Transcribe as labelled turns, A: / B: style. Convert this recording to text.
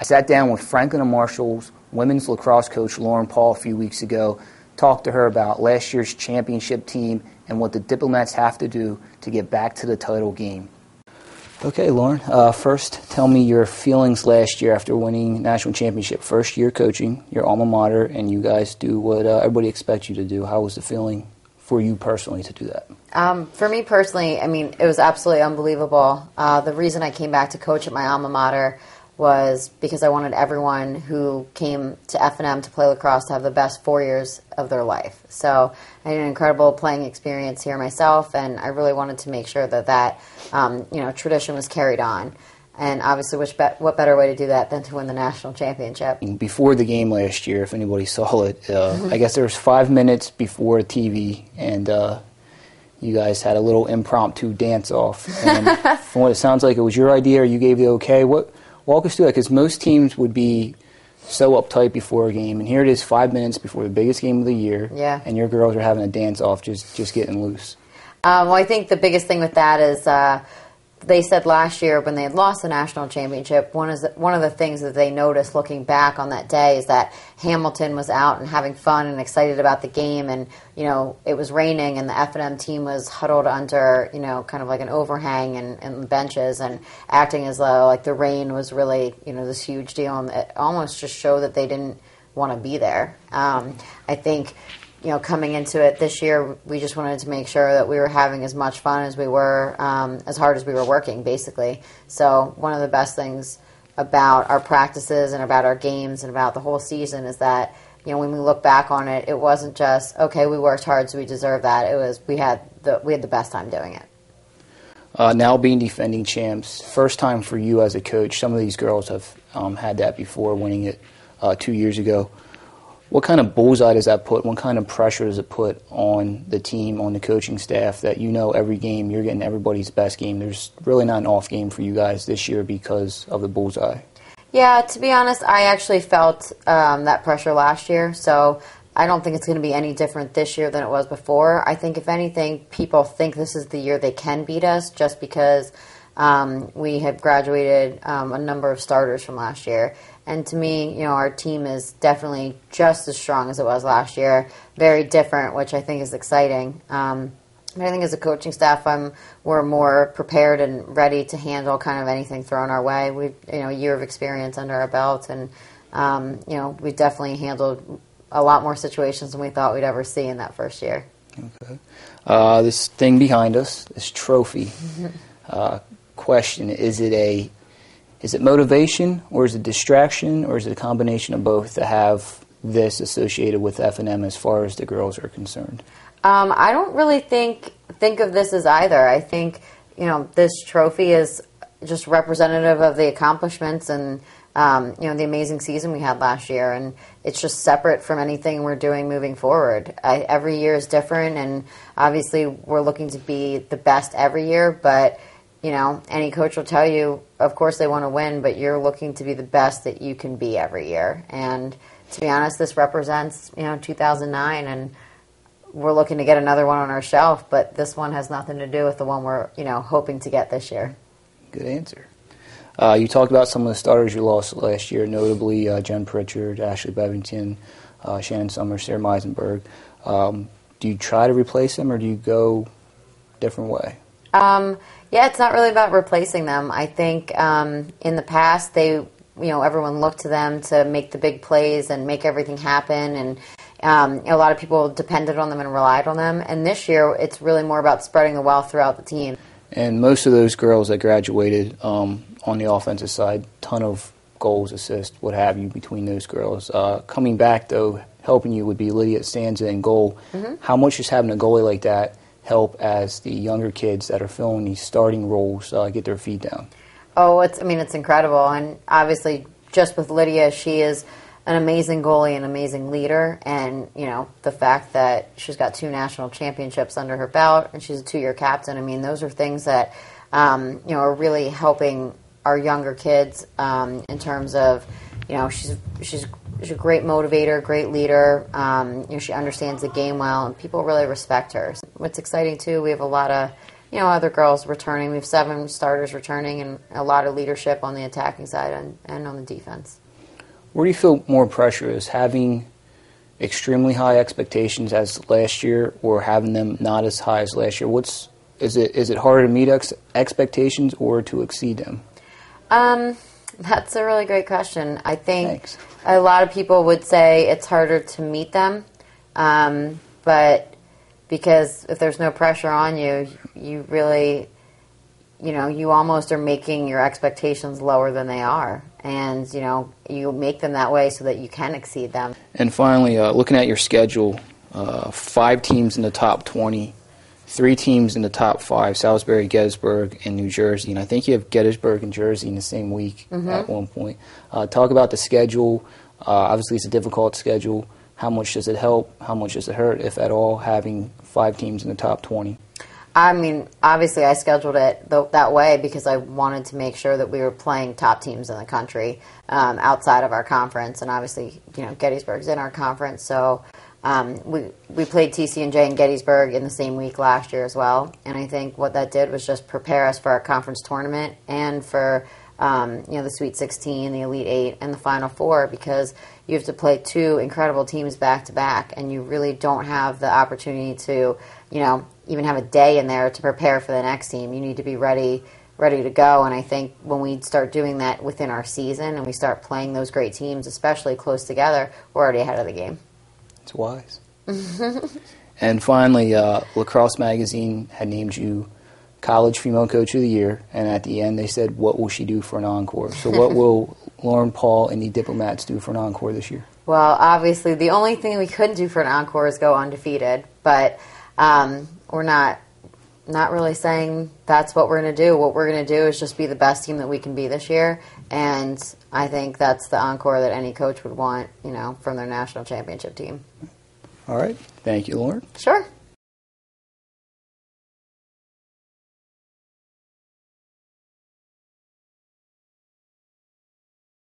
A: I sat down with Franklin and Marshall's women's lacrosse coach Lauren Paul a few weeks ago, talked to her about last year's championship team and what the Diplomats have to do to get back to the title game. Okay, Lauren, first tell me your feelings last year after winning national championship. First year coaching, your alma mater, and you guys do what everybody expects you to do. How was the feeling for you personally to do that?
B: For me personally, I mean, it was absolutely unbelievable. The reason I came back to coach at my alma mater was because I wanted everyone who came to F&M to play lacrosse to have the best 4 years of their life. So I had an incredible playing experience here myself, and I really wanted to make sure that tradition was carried on. And obviously, what better way to do that than to win the national championship?
A: Before the game last year, if anybody saw it, I guess there was 5 minutes before TV, and you guys had a little impromptu dance-off. And from what it sounds like, it was your idea, or you gave the okay. Walk us through that, because most teams would be so uptight before a game, and here it is 5 minutes before the biggest game of the year, and your girls are having a dance-off, just getting loose.
B: Well, I think the biggest thing with that is they said last year when they had lost the national championship, one of the things that they noticed looking back on that day is that Hamilton was out and having fun and excited about the game, and it was raining and the F&M team was huddled under kind of like an overhang and benches and acting as though like the rain was really this huge deal, and it almost just showed that they didn't want to be there. I think coming into it this year, we just wanted to make sure that we were having as much fun as we were, as hard as we were working, basically. So one of the best things about our practices and about our games and about the whole season is that, when we look back on it, it wasn't just, okay, we worked hard, so we deserve that. It was we had the best time doing it.
A: Now being defending champs, first time for you as a coach. Some of these girls have had that before, winning it 2 years ago. What kind of bullseye does that put? What kind of pressure does it put on the team, on the coaching staff, that every game you're getting everybody's best game? There's really not an off game for you guys this year because of the bullseye.
B: Yeah, to be honest, I actually felt that pressure last year, so I don't think it's going to be any different this year than it was before. I think, if anything, people think this is the year they can beat us just because we have graduated a number of starters from last year. And to me, our team is definitely just as strong as it was last year. Very different, which I think is exciting. But I think as a coaching staff, we're more prepared and ready to handle kind of anything thrown our way. We've a year of experience under our belt, and we definitely handled a lot more situations than we thought we'd ever see in that first year.
A: Okay. This thing behind us, this trophy. Question: Is it motivation, or is it distraction, or is it a combination of both to have this associated with F&M as far as the girls are concerned?
B: I don't really think of this as either. I think this trophy is just representative of the accomplishments and the amazing season we had last year, and it's just separate from anything we're doing moving forward. Every year is different, and obviously we're looking to be the best every year, but any coach will tell you, of course they want to win, but you're looking to be the best that you can be every year. And to be honest, this represents, 2009, and we're looking to get another one on our shelf, but this one has nothing to do with the one we're, hoping to get this year.
A: Good answer. You talked about some of the starters you lost last year, notably Jen Pritchard, Ashley Bevington, Shannon Summers, Sarah Meisenberg. Do you try to replace them, or do you go a different way?
B: Yeah, it's not really about replacing them. I think in the past, everyone looked to them to make the big plays and make everything happen, and a lot of people depended on them and relied on them. And this year, it's really more about spreading the wealth throughout the team.
A: And most of those girls that graduated on the offensive side, ton of goals, assists, what have you, between those girls. Coming back, though, helping you would be Lydia Stanza in goal. Mm-hmm. How much does having a goalie like that help as the younger kids that are filling these starting roles get their feet down?
B: Oh, it's incredible. And obviously, just with Lydia, she is an amazing goalie, an amazing leader. And, the fact that she's got 2 national championships under her belt and she's a 2-year captain, those are things that, are really helping our younger kids in terms of, she's a great motivator, great leader. She understands the game well, and people really respect her. What's exciting, too, we have a lot of other girls returning. We have 7 starters returning and a lot of leadership on the attacking side and on the defense.
A: Where do you feel more pressure is, having extremely high expectations as last year or having them not as high as last year? Is it harder to meet expectations or to exceed them?
B: That's a really great question. I think
A: Thanks.
B: A lot of people would say it's harder to meet them, but because if there's no pressure on you, you really, you almost are making your expectations lower than they are. And, you make them that way so that you can exceed them.
A: And finally, looking at your schedule, 5 teams in the top 20, 3 teams in the top 5, Salisbury, Gettysburg, and New Jersey. And I think you have Gettysburg and Jersey in the same week at one point. Talk about the schedule. Obviously, it's a difficult schedule. How much does it help? How much does it hurt, if at all, having 5 teams in the top 20?
B: I mean, obviously I scheduled it that way because I wanted to make sure that we were playing top teams in the country outside of our conference. And obviously, Gettysburg's in our conference. So we played TC&J and Gettysburg in the same week last year as well. And I think what that did was just prepare us for our conference tournament and for the Sweet 16, the Elite 8, and the Final 4, because you have to play 2 incredible teams back-to-back, and you really don't have the opportunity to, even have a day in there to prepare for the next team. You need to be ready to go, and I think when we start doing that within our season and we start playing those great teams, especially close together, we're already ahead of the game.
A: It's wise. And finally, Lacrosse Magazine had named you College Female Coach of the Year, and at the end they said, what will she do for an encore? So what will Lauren Paul and the Diplomats do for an encore this year?
B: Well, obviously the only thing we couldn't do for an encore is go undefeated, but we're not really saying that's what we're going to do. What we're going to do is just be the best team that we can be this year, and I think that's the encore that any coach would want, from their national championship team.
A: All right. Thank you, Lauren.
B: Sure.